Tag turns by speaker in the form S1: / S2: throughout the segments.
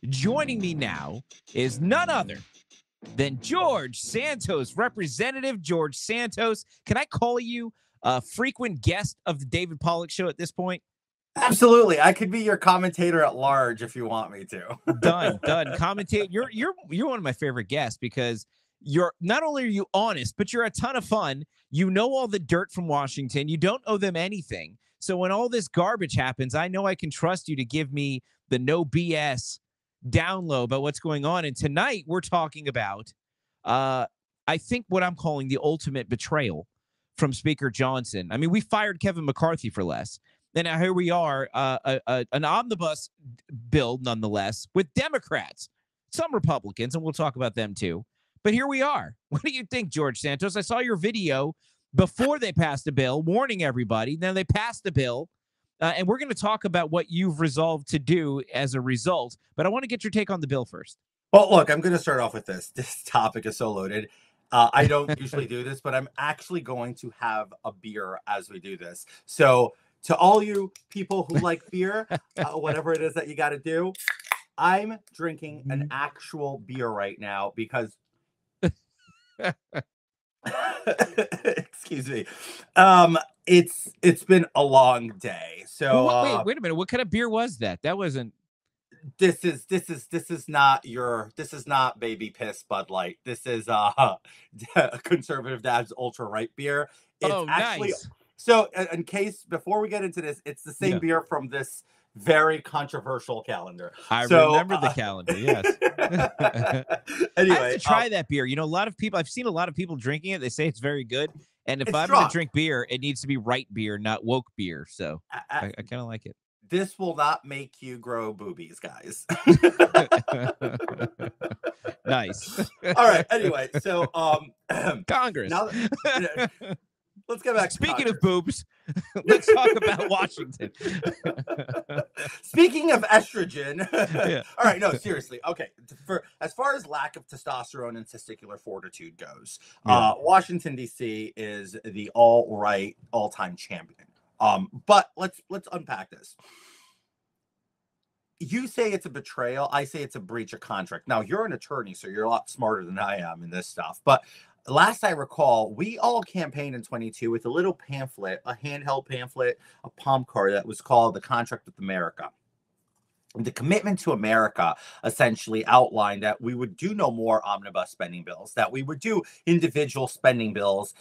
S1: Joining me now is none other than George Santos, Representative George Santos. Can I call you a frequent guest of the David Pollock Show at this point?
S2: Absolutely. I could be your commentator at large if you want me to.
S1: Done. Commentate. You're one of my favorite guests because you're not only are you honest, but you're a ton of fun. You know all the dirt from Washington. You don't owe them anything. So when all this garbage happens, I know I can trust you to give me the no BS down low about what's going on. And tonight we're talking about, I think what I'm calling the ultimate betrayal from Speaker Johnson. I mean, we fired Kevin McCarthy for less. And now here we are, an omnibus bill, nonetheless, with Democrats, some Republicans, and we'll talk about them too. But here we are. What do you think, George Santos? I saw your video before they passed the bill, warning everybody. Then they passed the bill, and we're going to talk about what you've resolved to do as a result. But I want to get your take on the bill first.
S2: Well, look, I'm going to start off with this. This topic is so loaded. I don't usually do this, but I'm actually going to have a beer as we do this. So to all you people who like beer, whatever it is that you got to do, I'm drinking an actual beer right now because excuse me. It's been a long day. So
S1: wait a minute. What kind of beer was that? That wasn't.
S2: This is not baby piss Bud Light. This is Conservative Dad's Ultra Right beer. It's actually
S1: nice.
S2: So in case before we get into this, it's the same beer from this very controversial calendar.
S1: I remember the calendar. Yes.
S2: Anyway,
S1: I have to try that beer. You know, I've seen a lot of people drinking it. They say it's very good. And if I'm
S2: strong.
S1: going to drink beer, it needs to be right beer, not woke beer. So I kind of like it.
S2: This will not make you grow boobies, guys.
S1: Nice.
S2: All right. Anyway, so
S1: Congress.
S2: Now, let's get back.
S1: Speaking of boobs, let's talk about Washington.
S2: Speaking of estrogen.
S1: Yeah.
S2: All right. No, seriously. Okay. As far as lack of testosterone and testicular fortitude goes, Washington, D.C. is the all-time champion. But let's unpack this. You say it's a betrayal. I say it's a breach of contract. Now, you're an attorney, so you're a lot smarter than I am in this stuff. But last I recall, we all campaigned in 22 with a little pamphlet, a handheld pamphlet, a palm card that was called The Contract with America. The commitment to America essentially outlined that we would do no more omnibus spending bills, that we would do individual spending bills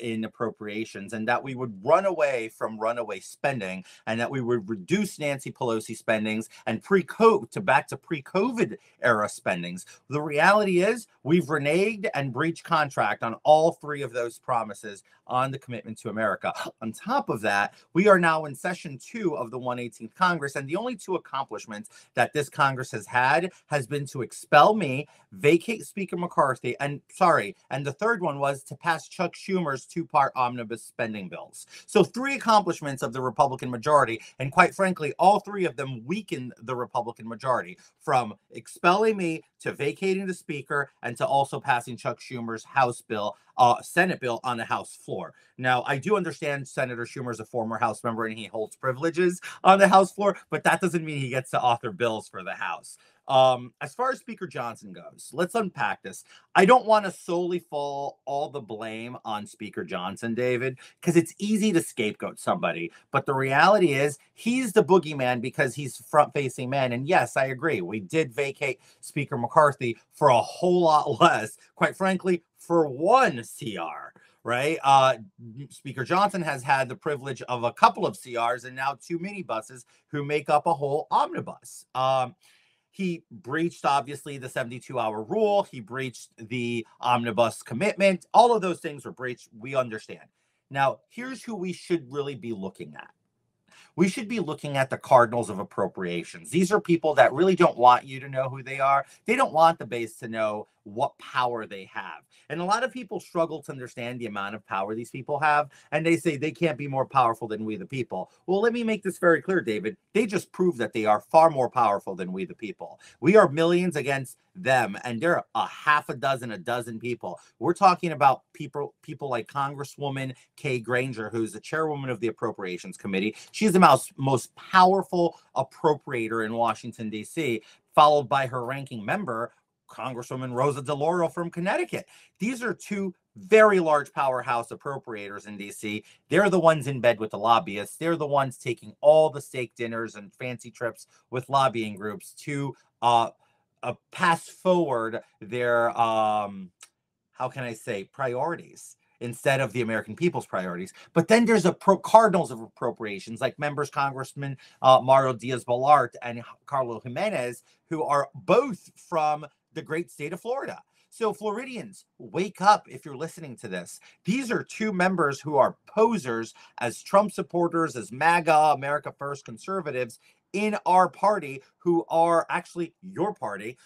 S2: in appropriations, and that we would run away from runaway spending, and that we would reduce Nancy Pelosi spendings and back to pre-COVID era spendings. The reality is we've reneged and breached contract on all three of those promises on the commitment to America. On top of that, we are now in session 2 of the 118th Congress, and the only 2 accomplishments that this Congress has been to expel me, vacate Speaker McCarthy, and the third one was to pass Chuck Schumer's 2-part omnibus spending bills. So 3 accomplishments of the Republican majority, and quite frankly, all 3 of them weakened the Republican majority, from expelling me to vacating the Speaker and to also passing Chuck Schumer's Senate bill on the House floor. Now, I do understand Senator Schumer is a former House member and he holds privileges on the House floor, but that doesn't mean he gets to author bills for the House. As far as Speaker Johnson goes, let's unpack this. I don't want to solely fall all the blame on Speaker Johnson, David, because it's easy to scapegoat somebody. But the reality is he's the boogeyman because he's front-facing man. And yes, I agree. We did vacate Speaker McCarthy for a whole lot less, quite frankly, for 1 CR. Right. Speaker Johnson has had the privilege of a couple of CRs and now 2 minibuses who make up a whole omnibus. He breached, obviously, the 72-hour rule. He breached the omnibus commitment. All of those things were breached. We understand. Now, here's who we should really be looking at. We should be looking at the cardinals of appropriations. These are people that really don't want you to know who they are. They don't want the base to know what power they have. And a lot of people struggle to understand the amount of power these people have. And they say they can't be more powerful than we the people. Well, let me make this very clear, David. They just prove that they are far more powerful than we the people. We are millions against them, and they're a dozen people. We're talking about people like Congresswoman Kay Granger, who's the chairwoman of the Appropriations Committee. She's the most powerful appropriator in Washington, D.C. followed by her ranking member, Congresswoman Rosa DeLauro from Connecticut. These are two very large powerhouse appropriators in DC. They're the ones in bed with the lobbyists. They're the ones taking all the steak dinners and fancy trips with lobbying groups to pass forward their, how can I say, priorities instead of the American people's priorities. But then there's cardinals of appropriations, like members Congressman Mario Diaz-Balart and Carlo Jimenez, who are both from the great state of Florida. So Floridians, wake up if you're listening to this. These are two members who are posers as Trump supporters, as MAGA, America First conservatives in our party, who are actually your party,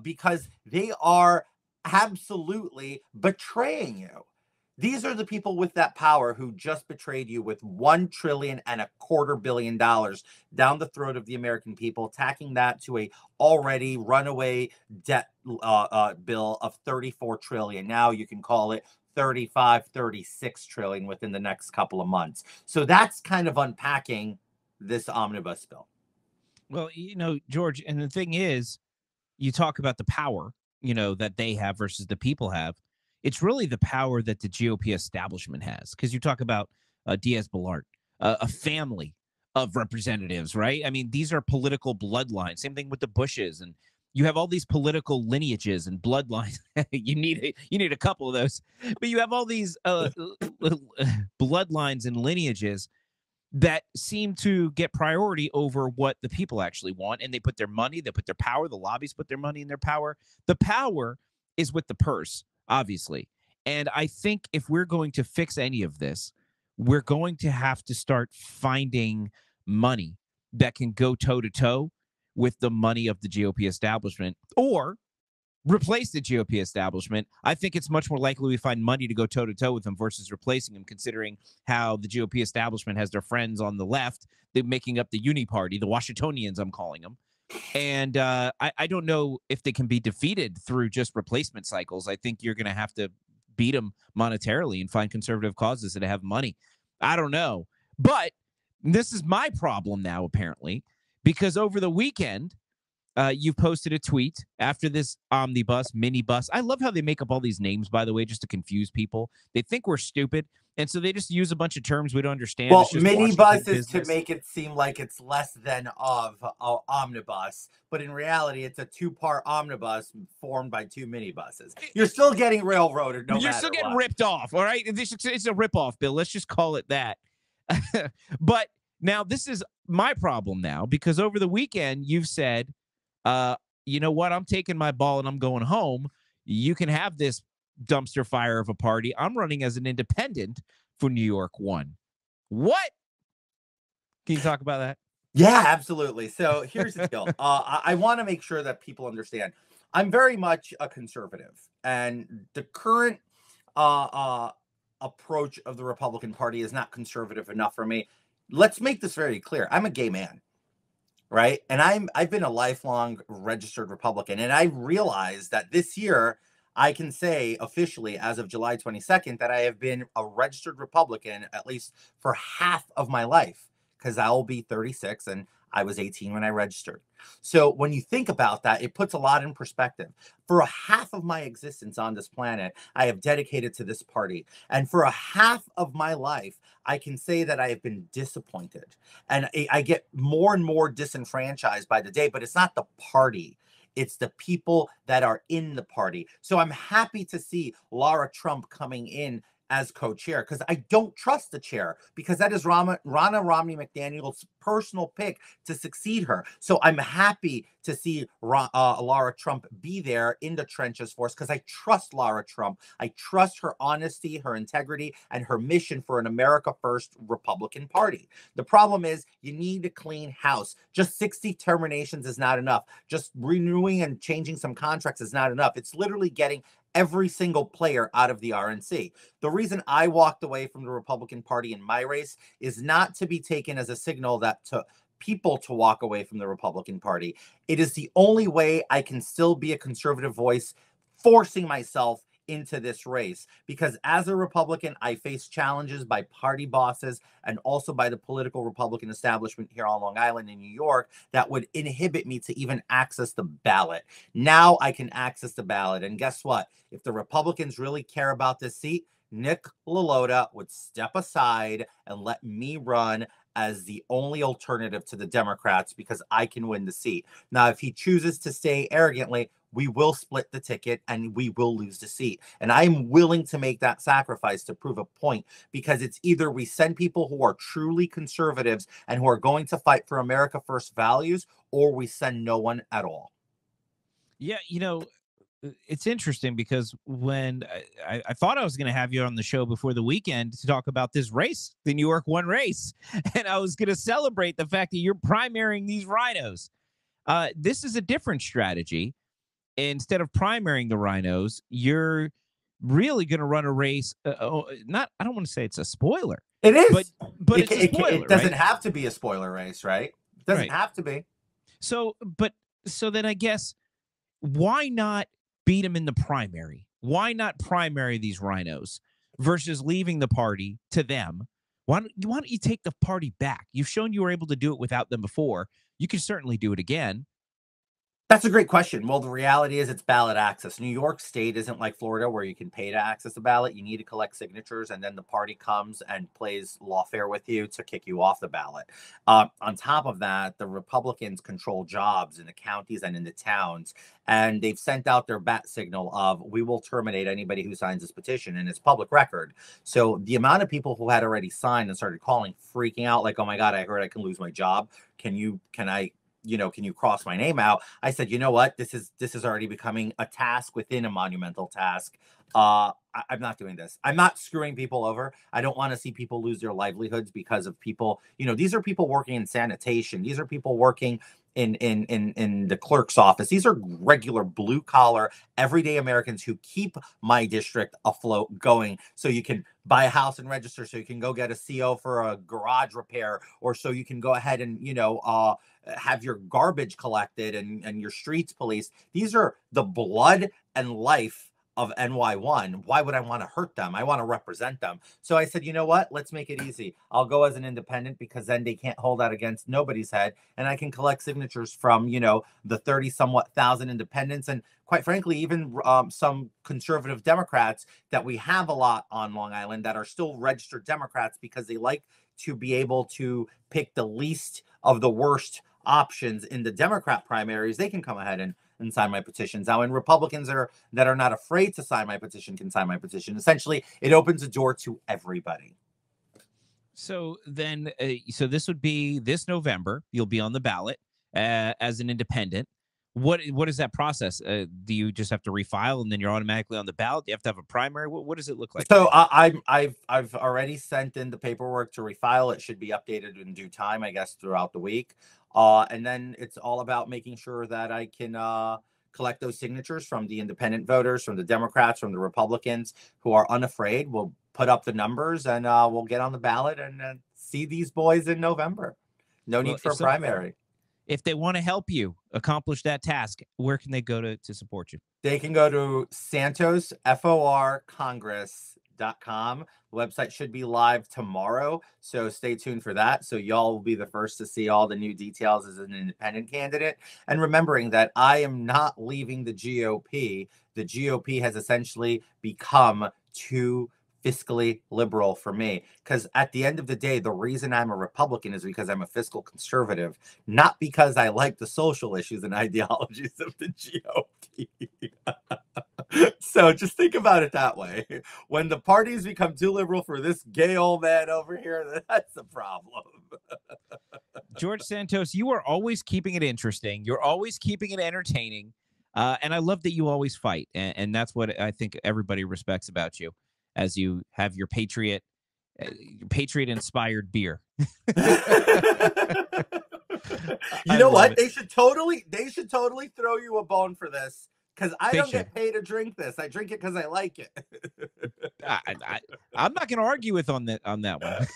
S2: because they are absolutely betraying you. These are the people with that power who just betrayed you with $1.25 trillion down the throat of the American people, tacking that to a already runaway debt bill of $34 trillion. Now you can call it 35, 36 trillion within the next couple of months. So that's kind of unpacking this omnibus bill.
S1: Well, George, and the thing is, you talk about the power, that they have versus the people have. It's really the power that the GOP establishment has, because you talk about Diaz-Balart, a family of representatives, right? I mean, these are political bloodlines. Same thing with the Bushes, and you have all these political lineages and bloodlines. you need a couple of those, but you have all these bloodlines and lineages that seem to get priority over what the people actually want, and they put their money, they put their power. The lobbies put their money and their power. The power is with the purse, obviously. And I think if we're going to fix any of this, we're going to have to start finding money that can go toe-to-toe with the money of the GOP establishment, or replace the GOP establishment. I think it's much more likely we find money to go toe-to-toe with them versus replacing them, considering how the GOP establishment has their friends on the left. They're making up the uni party, the Washingtonians, I'm calling them. And I don't know if they can be defeated through just replacement cycles. I think you're going to have to beat them monetarily and find conservative causes that have money. I don't know. But this is my problem now, apparently, because over the weekend, you posted a tweet after this omnibus, minibus. I love how they make up all these names, by the way, just to confuse people. They think we're stupid, and so they just use a bunch of terms we don't understand.
S2: Well, minibus is to make it seem like it's less than of omnibus, but in reality, it's a two-part omnibus formed by two minibuses. You're still getting railroaded, no matter what. You're still getting
S1: ripped off, all right? It's a rip-off, Bill. Let's just call it that. But now this is my problem now, because over the weekend, you've said, you know what? I'm taking my ball and I'm going home. You can have this dumpster fire of a party. I'm running as an independent for New York 1. What? Can you talk about that?
S2: Yeah, absolutely. So here's the deal. I want to make sure that people understand. I'm very much a conservative, and the current approach of the Republican Party is not conservative enough for me. Let's make this very clear. I'm a gay man. Right. And I've been a lifelong registered Republican. And I realized that this year I can say officially, as of July 22nd, that I have been a registered Republican at least for half of my life, because I'll be 36 and I was 18 when I registered. So when you think about that, it puts a lot in perspective. For a half of my existence on this planet, I have dedicated to this party. And for a half of my life, I can say that I have been disappointed. And I get more and more disenfranchised by the day, but it's not the party. It's the people that are in the party. So I'm happy to see Laura Trump coming in as co-chair, because I don't trust the chair, because that is Ronna Romney McDaniel's personal pick to succeed her. So I'm happy to see Laura Trump be there in the trenches for us, because I trust Laura Trump. I trust her honesty, her integrity, and her mission for an America First Republican Party. The problem is you need a clean house. Just 60 terminations is not enough. Just renewing and changing some contracts is not enough. It's literally getting every single player out of the RNC. The reason I walked away from the Republican Party in my race is not to be taken as a signal that to people to walk away from the Republican Party. It is the only way I can still be a conservative voice, forcing myself into this race, because as a Republican, I face challenges by party bosses and also by the political Republican establishment here on Long Island in New York that would inhibit me to even access the ballot. Now I can access the ballot. And guess what? If the Republicans really care about this seat, Nick LaLota would step aside and let me run as the only alternative to the Democrats because I can win the seat. Now, if he chooses to stay arrogantly, we will split the ticket and we will lose the seat. And I'm willing to make that sacrifice to prove a point, because it's either we send people who are truly conservatives and who are going to fight for America First values, or we send no one at all.
S1: Yeah, it's interesting because when I thought I was going to have you on the show before the weekend to talk about this race, the New York 1 race, and I was going to celebrate the fact that you're primarying these rhinos. This is a different strategy. Instead of primarying the rhinos, you're really going to run a race. Not, I don't want to say it's a spoiler.
S2: It is,
S1: but it's a spoiler.
S2: It doesn't
S1: right?
S2: have to be a spoiler race, right? It doesn't have to be.
S1: So then I guess, why not beat them in the primary? Why not primary these rhinos versus leaving the party to them? Why don't you take the party back? You've shown you were able to do it without them before. You can certainly do it again.
S2: That's a great question. Well, the reality is it's ballot access. New York State isn't like Florida where you can pay to access the ballot. You need to collect signatures, and then the party comes and plays lawfare with you to kick you off the ballot. On top of that, the Republicans control jobs in the counties and in the towns, and they've sent out their bat signal of, we will terminate anybody who signs this petition, and it's public record. So the amount of people who had already signed and started calling, freaking out, like, oh my God, I heard I can lose my job. Can you cross my name out? I said, you know what? This is already becoming a task within a monumental task. I'm not doing this. I'm not screwing people over. I don't want to see people lose their livelihoods because of people. These are people working in sanitation. These are people working in the clerk's office. These are regular blue collar, everyday Americans who keep my district afloat going. So you can buy a house and register, so you can go get a CO for a garage repair, or so you can go ahead and have your garbage collected and your streets policed. These are the blood and life of NY1. Why would I want to hurt them? I want to represent them. So I said, you know what? Let's make it easy. I'll go as an independent, because then they can't hold that against nobody's head. And I can collect signatures from, the 30 somewhat thousand independents. And quite frankly, even some conservative Democrats that we have a lot on Long Island that are still registered Democrats, because they like to be able to pick the least of the worst options in the Democrat primaries. They can come ahead and sign my petitions now, and Republicans that are not afraid to sign my petition can sign my petition. Essentially, it opens a door to everybody.
S1: So then, so this would be this November. You'll be on the ballot as an independent. What is that process? Do you just have to refile and then you're automatically on the ballot? Do you have to have a primary? What does it look like?
S2: So I've already sent in the paperwork to refile. It should be updated in due time, I guess, throughout the week. And then it's all about making sure that I can collect those signatures from the independent voters, from the Democrats, from the Republicans who are unafraid. We'll put up the numbers and we'll get on the ballot and see these boys in November. No need for a primary.
S1: If they want to help you accomplish that task, where can they go to support you?
S2: They can go to Santos, FORcongress.com. The website should be live tomorrow, so stay tuned for that. So y'all will be the first to see all the new details as an independent candidate. And remembering that I am not leaving the GOP. The GOP has essentially become too fiscally liberal for me, because at the end of the day, the reason I'm a Republican is because I'm a fiscal conservative, not because I like the social issues and ideologies of the GOP. So just think about it that way. When the parties become too liberal for this gay old man over here, that's a problem.
S1: George Santos, you are always keeping it interesting. You're always keeping it entertaining. And I love that you always fight. And that's what I think everybody respects about you, as you have your patriot-inspired beer.
S2: You know what? They should totally throw you a bone for this, because I don't get paid to drink this. I drink it because I like it.
S1: I'm not going to argue with on that one.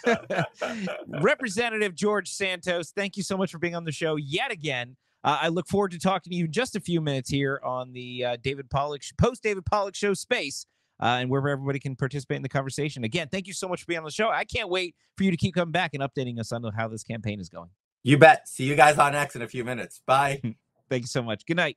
S1: Representative George Santos, thank you so much for being on the show yet again. I look forward to talking to you in just a few minutes here on the David Pollack post David Pollack show space. and where everybody can participate in the conversation. Again, thank you so much for being on the show. I can't wait for you to keep coming back and updating us on how this campaign is going.
S2: You bet. See you guys on X in a few minutes. Bye.
S1: Thank you so much. Good night.